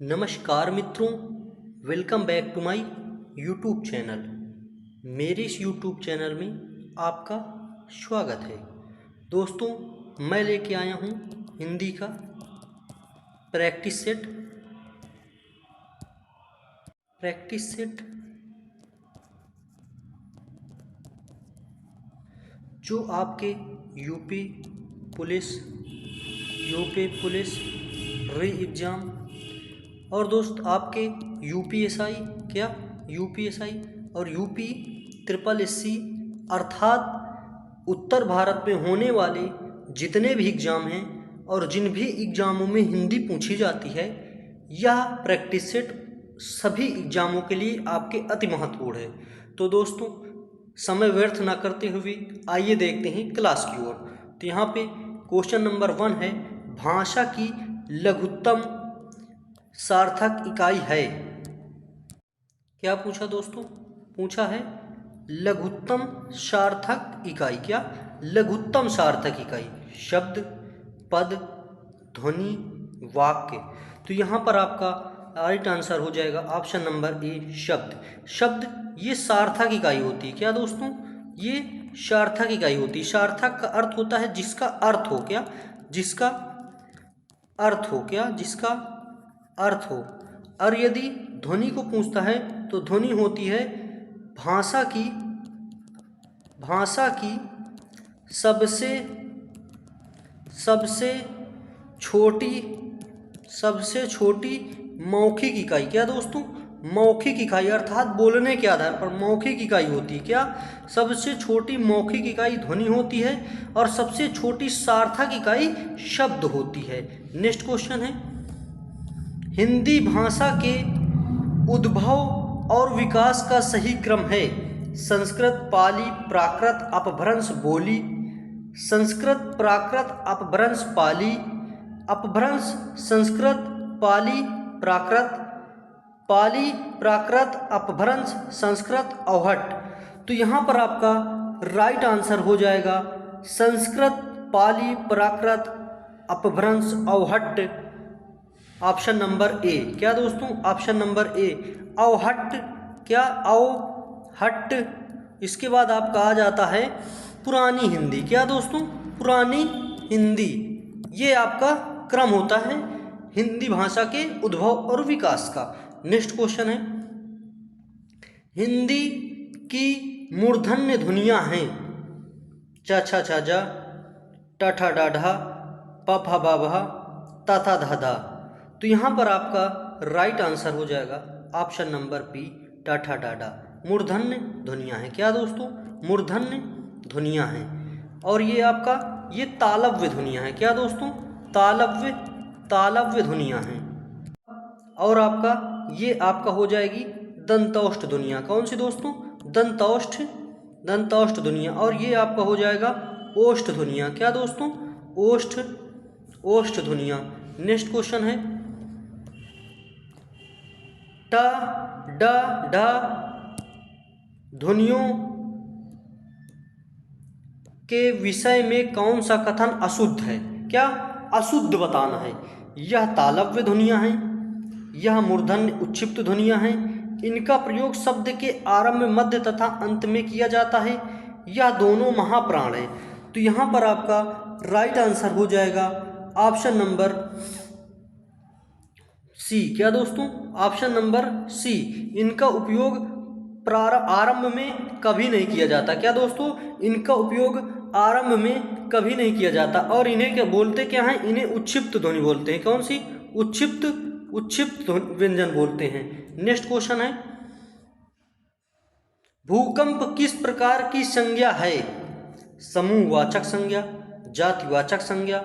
नमस्कार मित्रों, welcome back to my YouTube channel. मेरे इस यूट्यूब चैनल में आपका स्वागत है। दोस्तों, मैं लेके आया हूँ हिंदी का प्रैक्टिस सेट जो आपके यूपी पुलिस री एग्ज़ाम और दोस्त आपके यूपीएसआई और यूपी ट्रिपल एससी अर्थात उत्तर भारत में होने वाले जितने भी एग्ज़ाम हैं और जिन भी एग्ज़ामों में हिंदी पूछी जाती है, यह प्रैक्टिस सेट सभी एग्ज़ामों के लिए आपके अति महत्वपूर्ण है। तो दोस्तों, समय व्यर्थ ना करते हुए आइए देखते हैं क्लास की ओर। तो यहाँ पे क्वेश्चन नंबर 1 है, भाषा की लघुत्तम सार्थक इकाई है। क्या पूछा दोस्तों? पूछा है लघुत्तम सार्थक इकाई। क्या? लघुत्तम सार्थक इकाई। शब्द, पद, ध्वनि, वाक्य। तो यहाँ पर आपका राइट आंसर हो जाएगा ऑप्शन नंबर ए, शब्द। शब्द ये सार्थक इकाई होती है। क्या दोस्तों? ये सार्थक इकाई होती है। सार्थक का अर्थ होता है जिसका अर्थ हो। क्या? जिसका अर्थ हो। क्या? जिसका अर्थ हो। और यदि ध्वनि को पूछता है तो ध्वनि होती है भाषा की सबसे छोटी मौखिक इकाई। क्या दोस्तों? मौखिक इकाई अर्थात बोलने के आधार पर मौखिक इकाई होती है। क्या? सबसे छोटी मौखिक इकाई ध्वनि होती है और सबसे छोटी सार्थक इकाई शब्द होती है। नेक्स्ट क्वेश्चन है, हिंदी भाषा के उद्भव और विकास का सही क्रम है। संस्कृत, पाली, प्राकृत, अपभ्रंश, बोली। संस्कृत, प्राकृत, अपभ्रंश, पाली, अपभ्रंश, संस्कृत, पाली, प्राकृत, पाली, प्राकृत, अपभ्रंश, संस्कृत, अवहट्ट। तो यहाँ पर आपका राइट आंसर हो जाएगा संस्कृत, पाली, प्राकृत, अपभ्रंश, अवहट्ट, ऑप्शन नंबर ए। क्या दोस्तों? Option number A, Avahatta. क्या? अवहट्ट। इसके बाद आपका आ जाता है पुरानी हिंदी। क्या दोस्तों? पुरानी हिंदी। ये आपका क्रम होता है हिंदी भाषा के उद्भव और विकास का। नेक्स्ट क्वेश्चन है, हिंदी की मूर्धन्य ध्वनियाँ हैं च छ छ ज, ट ठ ड ढ, प फ ब भ, त थ ध ध। तो यहाँ पर आपका राइट आंसर हो जाएगा ऑप्शन नंबर बी, ट ठ ड ढ। मूर्धन्य ध्वनियाँ हैं। क्या दोस्तों? मूर्धन्य ध्वनियाँ हैं। और ये आपका ये तालव्य ध्वनियाँ हैं। क्या दोस्तों? तालव्य ध्वनियाँ हैं। और आपका ये आपका हो जाएगी दंतौष्ठ ध्वनियाँ। कौन सी दोस्तों? दंतौष्ठ ध्वनियाँ। और ये आपका हो जाएगा ओष्ठ ध्वनियाँ। क्या दोस्तों? ओष्ठ ध्वनियाँ। नेक्स्ट क्वेश्चन है, ट ड ढ ध्वनियों के विषय में कौन सा कथन अशुद्ध है? क्या? अशुद्ध बताना है। यह तालव्य ध्वनियाँ हैं, यह मूर्धन्य उच्छिप्त ध्वनियाँ हैं, इनका प्रयोग शब्द के आरंभ, मध्य तथा अंत में किया जाता है, यह दोनों महाप्राण है। तो यहाँ पर आपका राइट आंसर हो जाएगा ऑप्शन नंबर सी। क्या दोस्तों? ऑप्शन नंबर सी, इनका उपयोग आरंभ में कभी नहीं किया जाता। क्या दोस्तों? इनका उपयोग आरंभ में कभी नहीं किया जाता। और इन्हें क्या बोलते? क्या हैं? इन्हें उच्छिप्त ध्वनि बोलते हैं। कौन सी? उच्छिप्त व्यंजन बोलते हैं। नेक्स्ट क्वेश्चन है, भूकंप किस प्रकार की संज्ञा है? समूहवाचक संज्ञा, जातिवाचक संज्ञा,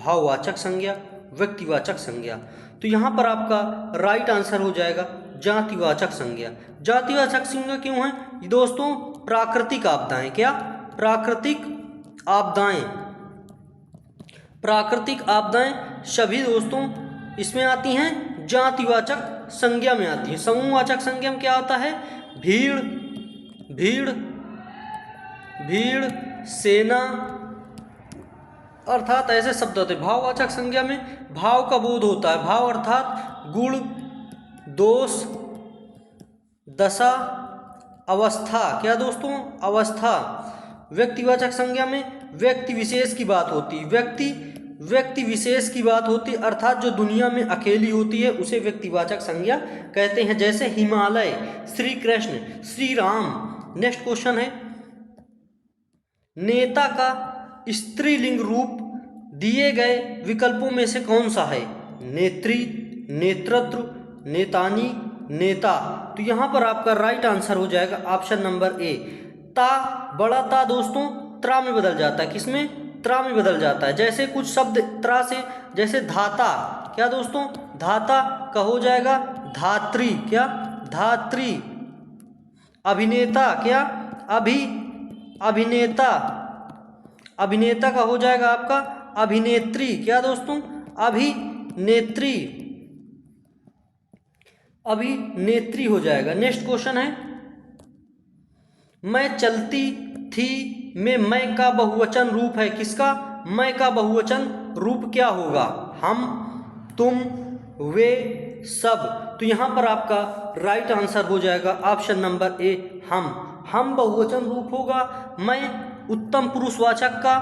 भाववाचक संज्ञा, व्यक्तिवाचक संज्ञा। तो यहाँ पर आपका राइट आंसर हो जाएगा जातिवाचक संज्ञा। जातिवाचक संज्ञा क्यों है दोस्तों? प्राकृतिक आपदाएं। क्या? प्राकृतिक आपदाएं सभी दोस्तों इसमें आती हैं, जातिवाचक संज्ञा में आती है। समूहवाचक संज्ञा में क्या होता है? भीड़, सेना अर्थात ऐसे शब्द होते हैं। भाववाचक संज्ञा में भाव का बोध होता है। भाव अर्थात गुण, दोष, दशा, अवस्था। क्या दोस्तों? अवस्था। व्यक्तिवाचक संज्ञा में व्यक्ति विशेष की बात होती है। व्यक्ति विशेष की बात होती है, अर्थात जो दुनिया में अकेली होती है उसे व्यक्तिवाचक संज्ञा कहते हैं। जैसे हिमालय, श्री कृष्ण, श्री राम। नेक्स्ट क्वेश्चन है, नेता का स्त्रीलिंग रूप दिए गए विकल्पों में से कौन सा है? नेत्री, नेतृत्व, नेतानी, नेता। तो यहाँ पर आपका राइट आंसर हो जाएगा ऑप्शन नंबर ए। ता, बड़ा ता दोस्तों त्रा में बदल जाता है। किसमें? त्रा में बदल जाता है। जैसे कुछ शब्द त्रा से, जैसे धाता। क्या दोस्तों? धाता का हो जाएगा धात्री। क्या? धात्री। अभिनेता, क्या? अभिनेता। अभिनेता का हो जाएगा आपका अभिनेत्री। क्या दोस्तों? अभिनेत्री। अभिनेत्री हो जाएगा। नेक्स्ट क्वेश्चन है, मैं चलती थी में मैं का बहुवचन रूप है। किसका? मैं का बहुवचन रूप क्या होगा? हम, तुम, वे, सब। तो यहाँ पर आपका राइट आंसर हो जाएगा ऑप्शन नंबर ए, हम बहुवचन रूप होगा। मैं उत्तम पुरुषवाचक का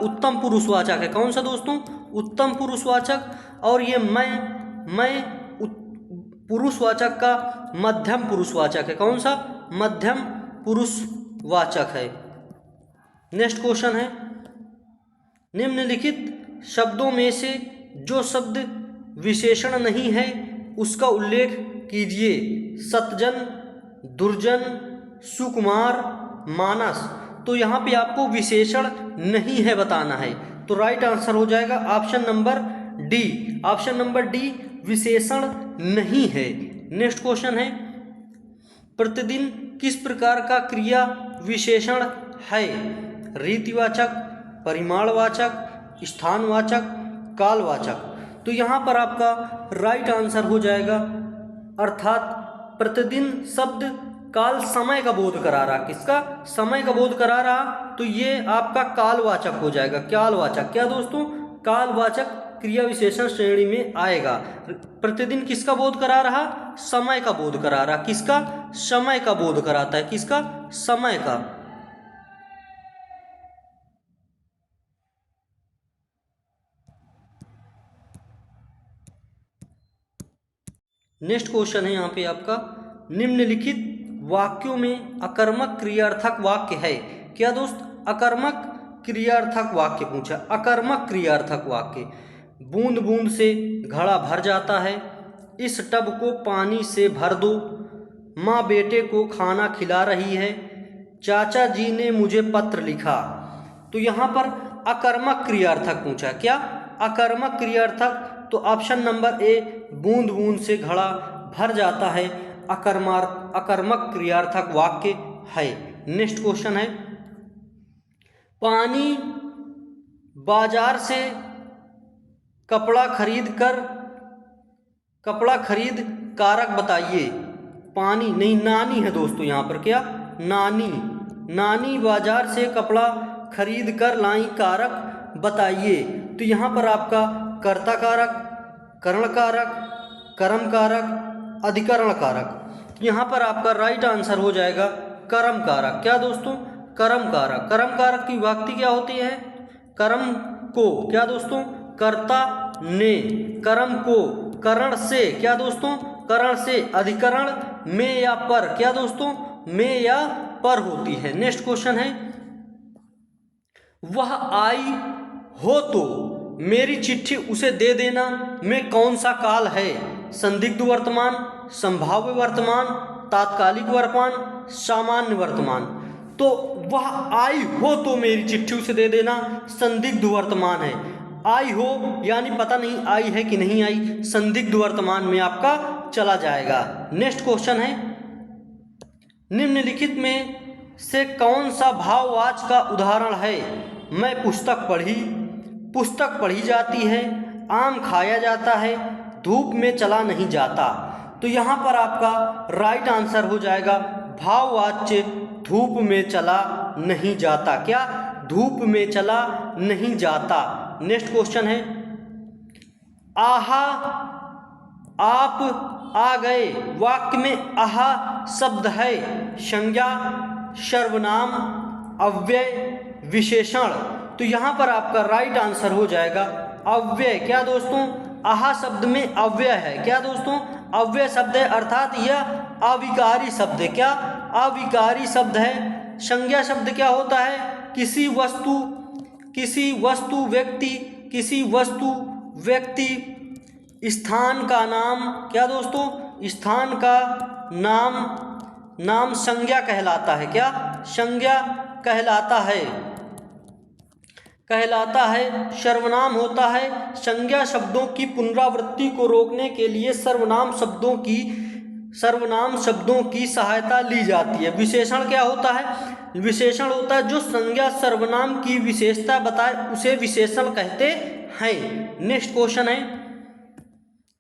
उत्तम पुरुषवाचक है। कौन सा दोस्तों? उत्तम पुरुषवाचक। और ये मैं पुरुषवाचक का मध्यम पुरुषवाचक है। कौन सा? मध्यम पुरुषवाचक है। नेक्स्ट क्वेश्चन है, निम्नलिखित शब्दों में से जो शब्द विशेषण नहीं है उसका उल्लेख कीजिए। सतजन, दुर्जन, सुकुमार, मानस। तो यहाँ पे आपको विशेषण नहीं है बताना है। तो राइट आंसर हो जाएगा option number D. Option number D विशेषण नहीं है। नेक्स्ट क्वेश्चन है, प्रतिदिन किस प्रकार का क्रिया विशेषण है? रीतिवाचक, परिमाणवाचक, स्थानवाचक, कालवाचक। तो यहाँ पर आपका राइट आंसर हो जाएगा, अर्थात प्रतिदिन शब्द काल समय का बोध करा रहा। किसका? समय का बोध करा रहा। तो ये आपका कालवाचक हो जाएगा। कालवाचक। क्या दोस्तों? कालवाचक क्रिया विशेषण श्रेणी में आएगा। प्रतिदिन किसका बोध करा रहा? समय का बोध करा रहा। किसका? समय का बोध कराता है। किसका? समय का। नेक्स्ट क्वेश्चन है यहाँ पे आपका, निम्नलिखित वाक्यों में अकर्मक क्रियार्थक वाक्य है। क्या दोस्त? अकर्मक क्रियार्थक वाक्य पूछा। अकर्मक क्रियार्थक वाक्य, बूंद बूंद से घड़ा भर जाता है, इस टब को पानी से भर दो, माँ बेटे को खाना खिला रही है, चाचा जी ने मुझे पत्र लिखा। तो यहाँ पर अकर्मक क्रियार्थक पूछा। क्या? अकर्मक क्रियार्थक। तो ऑप्शन नंबर ए, बूंद बूंद से घड़ा भर जाता है, अकर्मक क्रियार्थक वाक्य है। नेक्स्ट क्वेश्चन है, पानी बाजार से कपड़ा खरीद कारक बताइए। पानी नहीं, नानी है दोस्तों यहाँ पर। क्या? नानी बाजार से कपड़ा खरीद कर लाई, कारक बताइए। तो यहाँ पर आपका कर्ता कारक, करण कारक, कर्म कारक, अधिकरण कारक। यहाँ पर आपका राइट आंसर हो जाएगा कर्म कारक। क्या दोस्तों? कर्म कारक। कर्म कारक की विभक्ति क्या होती है? कर्म को, क्या दोस्तों? कर्ता ने, कर्म को करण से, क्या दोस्तों? करण से, अधिकरण में या पर, क्या दोस्तों? में या पर होती है। नेक्स्ट क्वेश्चन है, वह आई हो तो मेरी चिट्ठी उसे दे देना में कौन सा काल है? संदिग्ध वर्तमान, संभाव्य वर्तमान, तात्कालिक वर्तमान, सामान्य वर्तमान। तो वह आई हो तो मेरी चिट्ठी उसे दे देना संदिग्ध वर्तमान है। आई हो यानी पता नहीं आई है कि नहीं आई, संदिग्ध वर्तमान में आपका चला जाएगा। नेक्स्ट क्वेश्चन है, निम्नलिखित में से कौन सा भाववाचक का उदाहरण है? मैं पुस्तक पढ़ी जाती है, आम खाया जाता है, धूप में चला नहीं जाता। तो यहाँ पर आपका राइट आंसर हो जाएगा भाववाच्य धूप में चला नहीं जाता। क्या? धूप में चला नहीं जाता। नेक्स्ट क्वेश्चन है, आहा आप आ गए, वाक्य में आहा शब्द है संज्ञा, सर्वनाम, अव्यय, विशेषण। तो यहाँ पर आपका राइट आंसर हो जाएगा अव्यय। क्या दोस्तों, आहा शब्द में अव्यय है। क्या दोस्तों, अव्यय शब्द है, अर्थात यह अविकारी शब्द है। क्या, अविकारी शब्द है। संज्ञा शब्द क्या होता है, किसी वस्तु व्यक्ति स्थान का नाम। क्या दोस्तों, स्थान का नाम संज्ञा कहलाता है। क्या, संज्ञा कहलाता है। सर्वनाम होता है संज्ञा शब्दों की पुनरावृत्ति को रोकने के लिए सर्वनाम शब्दों की सहायता ली जाती है। विशेषण क्या होता है, विशेषण होता है जो संज्ञा सर्वनाम की विशेषता बताए उसे विशेषण कहते हैं। नेक्स्ट क्वेश्चन है,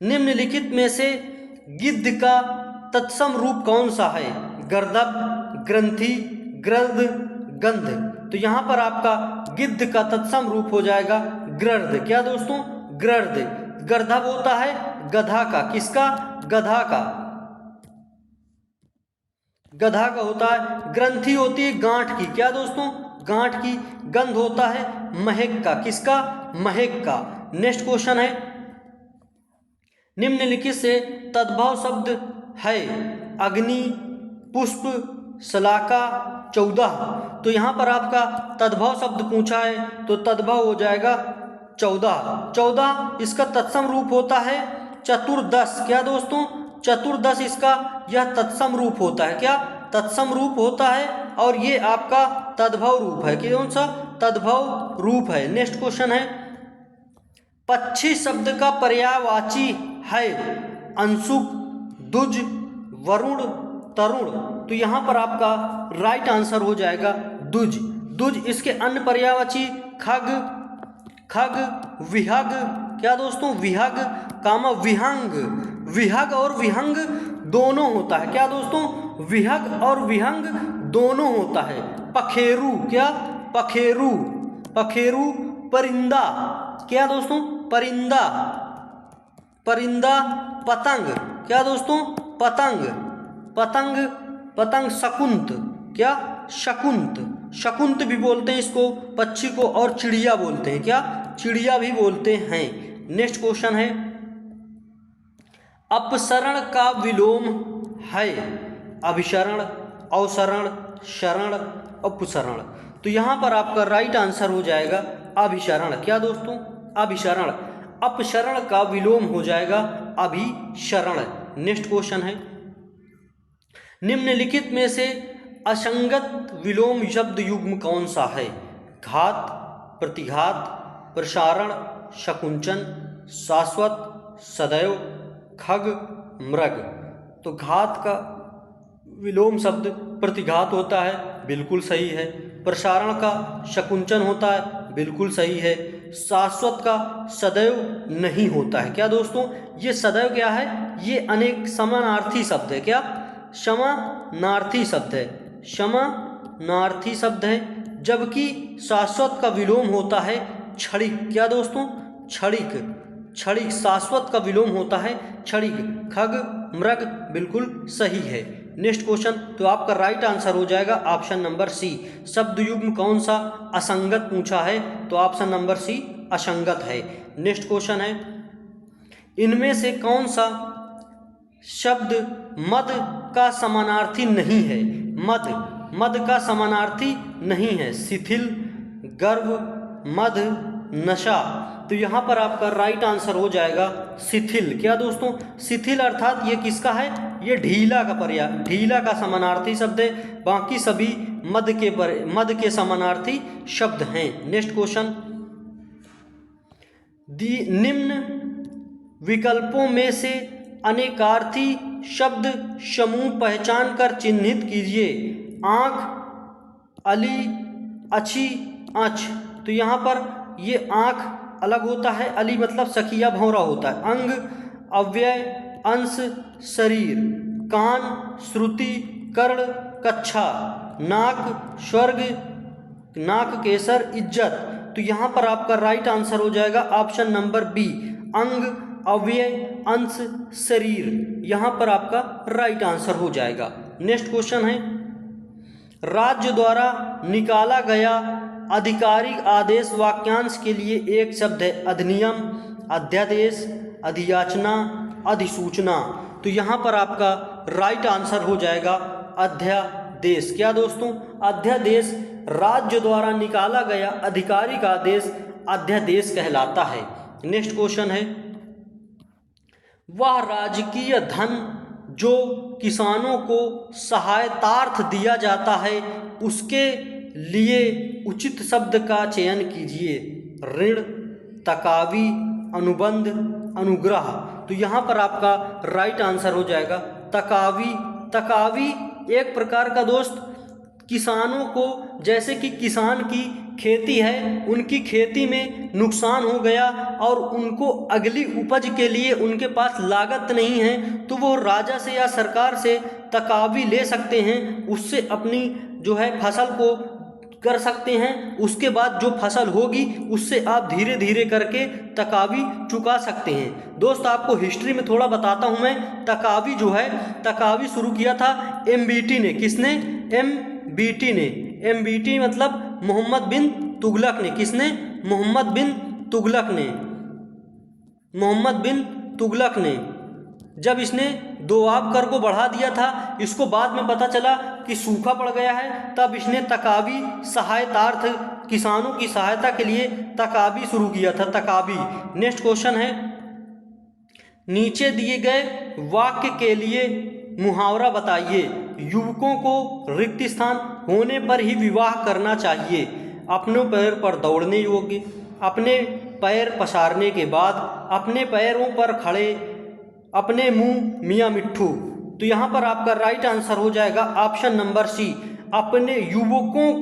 निम्नलिखित में से गिद्ध का तत्सम रूप कौन सा है, गर्दभ, ग्रंथि, ग्रद्ध, गंध। तो यहाँ पर आपका गिद्ध का तत्सम रूप हो जाएगा ग्रद्ध। क्या दोस्तों, ग्रद्ध। गर्दभ होता है गधा का, किसका, गधा का होता है। ग्रंथि होती है गांठ की। क्या दोस्तों, गांठ की। गंध होता है महक का, किसका, महक का। नेक्स्ट क्वेश्चन है, निम्नलिखित से तद्भव शब्द है अग्नि, पुष्प, शलाका, 14। तो यहाँ पर आपका तद्भव शब्द पूछा है तो तद्भव हो जाएगा 14। इसका तत्सम रूप होता है चतुर्दश। क्या दोस्तों, चतुर्दश इसका यह तत्सम रूप होता है। क्या, तत्सम रूप होता है और ये आपका तद्भव रूप है। कौन सा, तद्भव रूप है। नेक्स्ट क्वेश्चन है, पक्षी शब्द का पर्यायवाची है अंशुक, दुज, वरुण, तरुण। तो यहाँ पर आपका राइट आंसर हो जाएगा दुज। इसके अन्य पर्यायवाची खग, विहग। क्या दोस्तों, विहग, कामा, विहंग। विहग और विहंग दोनों होता है। क्या दोस्तों, विहग और विहंग दोनों होता है। पखेरु। क्या, पखेरु, परिंदा। क्या दोस्तों, परिंदा, पतंग। क्या दोस्तों, पतंग, शकुंत। क्या, शकुंत भी बोलते हैं इसको, पक्षी को, और चिड़िया बोलते हैं। क्या, चिड़िया भी बोलते हैं। नेक्स्ट क्वेश्चन है, अपसरण का विलोम है अभिसरण, अवसरण, शरण, उपसरण। तो यहाँ पर आपका राइट आंसर हो जाएगा अभिसरण। क्या दोस्तों, अभिसरण। अपसरण का विलोम हो जाएगा अभिसरण। नेक्स्ट क्वेश्चन है, निम्नलिखित में से असंगत विलोम शब्द युग्म कौन सा है, घात, प्रतिघात, प्रसारण, शकुंचन, शाश्वत, सदैव, खग, मृग। तो घात का विलोम शब्द प्रतिघात होता है, बिल्कुल सही है। प्रसारण का शकुंचन होता है, बिल्कुल सही है। शाश्वत का सदैव नहीं होता है। क्या दोस्तों, ये सदैव क्या है, ये अनेक समानार्थी शब्द है। क्या, समानार्थी शब्द है। जबकि शाश्वत का विलोम होता है क्षणिक। क्या दोस्तों, क्षणिक। शाश्वत का विलोम होता है क्षणिक। खग, मृग, बिल्कुल सही है। नेक्स्ट क्वेश्चन, तो आपका राइट आंसर हो जाएगा ऑप्शन नंबर सी। शब्द युग्म कौन सा असंगत पूछा है तो ऑप्शन नंबर सी असंगत है। नेक्स्ट क्वेश्चन है, इनमें से कौन सा शब्द मद का समानार्थी नहीं है। मद का समानार्थी नहीं है। शिथिल, गर्व, मद, नशा। तो यहाँ पर आपका राइट आंसर हो जाएगा शिथिल। क्या दोस्तों, शिथिल अर्थात ये किसका है, ये ढीला का पर्याय, ढीला का समानार्थी शब्द है। बाकी सभी मद के समानार्थी शब्द हैं। नेक्स्ट क्वेश्चन, निम्न विकल्पों में से अनेकार्थी शब्द समूह पहचान कर चिन्हित कीजिए। आँख, अली, अच्छी, आँच। तो यहाँ पर ये आँख अलग होता है, अली मतलब सखिया भौरा होता है। अंग, अव्यय, अंश, शरीर। कान, श्रुति, कर्ण, कच्छा। नाक, स्वर्ग, नाक केसर इज्जत। तो यहाँ पर आपका राइट आंसर हो जाएगा ऑप्शन नंबर बी, अंग अवयव अंश शरीर। यहाँ पर आपका राइट आंसर हो जाएगा। नेक्स्ट क्वेश्चन है, राज्य द्वारा निकाला गया आधिकारिक आदेश वाक्यांश के लिए एक शब्द है। अधिनियम, अध्यादेश, अधियाचना, अधिसूचना। तो यहाँ पर आपका राइट आंसर हो जाएगा अध्यादेश। क्या दोस्तों? अध्यादेश राज्य द्वारा निकाला गया आधिकारिक आदेश अध्यादेश कहलाता है। नेक्स्ट क्वेश्चन है, वह राजकीय धन जो किसानों को सहायतार्थ दिया जाता है उसके लिए उचित शब्द का चयन कीजिए। ऋण, तकावी, अनुबंध, अनुग्रह। तो यहाँ पर आपका राइट आंसर हो जाएगा तकावी। तकावी एक प्रकार का दोस्त किसानों को, जैसे कि किसान की खेती है, उनकी खेती में नुकसान हो गया और उनको अगली उपज के लिए उनके पास लागत नहीं है, तो वो राजा से या सरकार से तकावी ले सकते हैं, उससे अपनी जो है फसल को कर सकते हैं। उसके बाद जो फसल होगी उससे आप धीरे धीरे करके तकावी चुका सकते हैं। दोस्त आपको हिस्ट्री में थोड़ा बताता हूँ मैं। तकावी जो है, तकावी शुरू किया था एमबीटी ने। किसने? एमबीटी ने। एमबीटी मतलब मोहम्मद बिन तुगलक ने। किसने? मोहम्मद बिन तुगलक ने। मोहम्मद बिन तुगलक ने जब इसने दोआब कर को बढ़ा दिया था, इसको बाद में पता चला कि सूखा पड़ गया है, तब इसने तकावी सहायतार्थ किसानों की सहायता के लिए तकावी शुरू किया था। तकावी। नेक्स्ट क्वेश्चन है, नीचे दिए गए वाक्य के लिए मुहावरा बताइए। युवकों को रिक्त स्थान होने पर ही विवाह करना चाहिए। अपने पैर पर दौड़ने योग्य, अपने पैर पसारने के बाद, अपने पैरों पर खड़े, अपने मुंह मियाँ मिट्ठू। तो यहाँ पर आपका राइट आंसर हो जाएगा ऑप्शन नंबर सी, अपने युवकों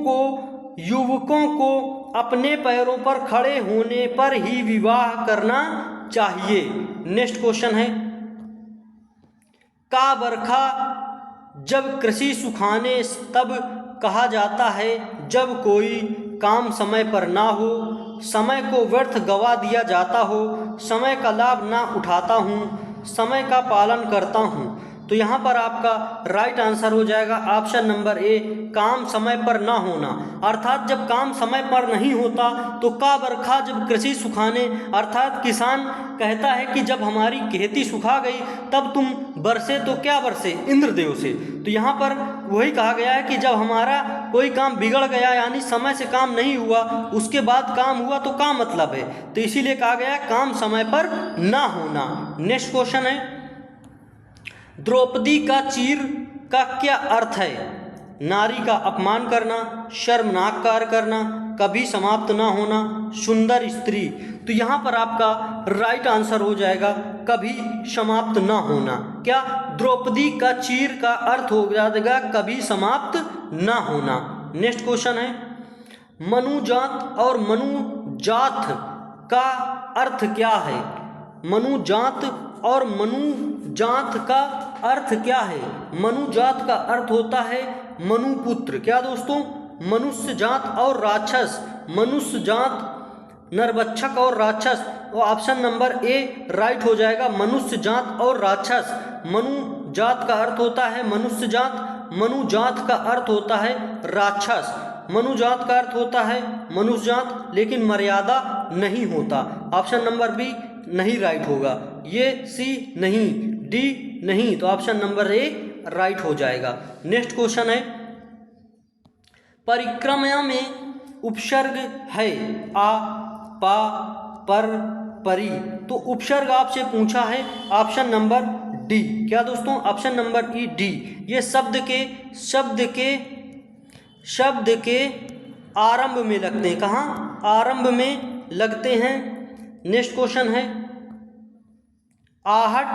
को अपने पैरों पर खड़े होने पर ही विवाह करना चाहिए। नेक्स्ट क्वेश्चन है, का बरखा जब कृषि सुखाने तब कहा जाता है जब कोई काम समय पर ना हो, समय को व्यर्थ गवा दिया जाता हो, समय का लाभ ना उठाता हूँ, समय का पालन करता हूँ। तो यहाँ पर आपका राइट आंसर हो जाएगा ऑप्शन नंबर ए, काम समय पर ना होना। अर्थात जब काम समय पर नहीं होता तो का बरखा जब कृषि सुखाने, अर्थात किसान कहता है कि जब हमारी खेती सुखा गई तब तुम बरसे तो क्या बरसे? इंद्रदेव से। तो यहाँ पर वही कहा गया है कि जब हमारा कोई काम बिगड़ गया, यानी समय से काम नहीं हुआ, उसके बाद काम हुआ तो क्या मतलब है? तो इसीलिए कहा गया है काम समय पर ना होना। नेक्स्ट क्वेश्चन है, द्रौपदी का चीर का क्या अर्थ है? नारी का अपमान करना, शर्मनाक कार्य करना, कभी समाप्त ना होना, सुंदर स्त्री। तो यहाँ पर आपका राइट आंसर हो जाएगा कभी समाप्त ना होना। क्या? द्रौपदी का चीर का अर्थ हो जाएगा कभी समाप्त ना होना। नेक्स्ट क्वेश्चन है, मनुजात और मनुजात का अर्थ क्या है? मनुजात और मनुजात का अर्थ क्या है? मनुजात का अर्थ होता है मनुपुत्र। क्या दोस्तों? मनुष्य जात और राक्षस। मनुष्य जात नरभक्षक और राक्षस। तो ऑप्शन नंबर ए राइट हो जाएगा, मनुष्य जात और राक्षस। मनु जात का अर्थ होता है मनुष्य जात, मनुजात का अर्थ होता है राक्षस। मनुजात का अर्थ होता है मनुष्य जात, लेकिन मर्यादा नहीं होता। ऑप्शन नंबर बी नहीं राइट होगा, ये सी नहीं, डी नहीं, तो ऑप्शन नंबर ए राइट हो जाएगा। नेक्स्ट क्वेश्चन है, परिक्रमा में उपसर्ग है आ, पा, पर, परी। तो उपसर्ग आपसे पूछा है ऑप्शन नंबर डी। क्या दोस्तों? Option number E D. ये शब्द के आरंभ में लगते हैं। कहाँ? आरंभ में लगते हैं। नेक्स्ट क्वेश्चन है, आहट,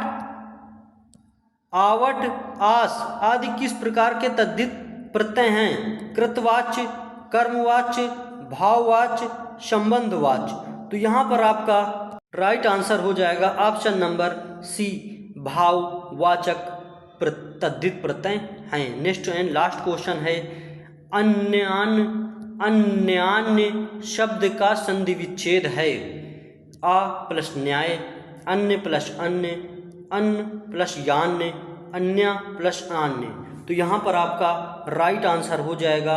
आवट, आस आदि किस प्रकार के तद्धित प्रत्यय हैं? कृतवाच्य, कर्मवाच्य, भाववाच्य, संबंधवाच्य। तो यहाँ पर आपका राइट आंसर हो जाएगा ऑप्शन नंबर सी, भाववाचक तद्धित प्रत्यय हैं। नेक्स्ट एंड लास्ट क्वेश्चन है, अन्यान अन्यान्य शब्द का संधि विच्छेद है। आ प्लस न्याय, अन्य प्लस अन्य, अन्न प्लस यान्य, अन्य प्लस आन्य। तो यहाँ पर आपका राइट आंसर हो जाएगा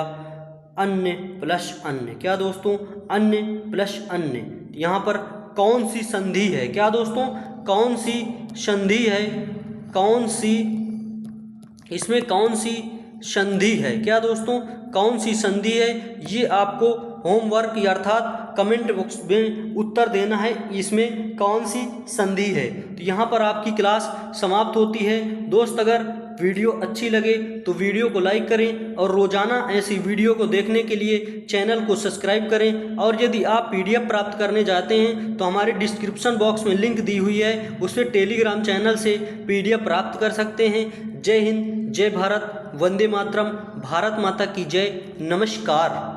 अन्य प्लस अन्य। क्या दोस्तों? अन्य प्लस अन्य। यहाँ पर कौन सी संधि है? क्या दोस्तों? कौन सी संधि है? कौन सी, इसमें कौन सी संधि है? क्या दोस्तों? कौन सी संधि है? ये आपको होमवर्क अर्थात कमेंट बॉक्स में उत्तर देना है, इसमें कौन सी संधि है। तो यहाँ पर आपकी क्लास समाप्त होती है। दोस्त अगर वीडियो अच्छी लगे तो वीडियो को लाइक करें और रोजाना ऐसी वीडियो को देखने के लिए चैनल को सब्सक्राइब करें। और यदि आप PDF प्राप्त करने चाहते हैं तो हमारे डिस्क्रिप्शन बॉक्स में लिंक दी हुई है, उस पर टेलीग्राम चैनल से PDF प्राप्त कर सकते हैं। जय हिंद, जय भारत, वंदे मातरम, भारत माता की जय, नमस्कार।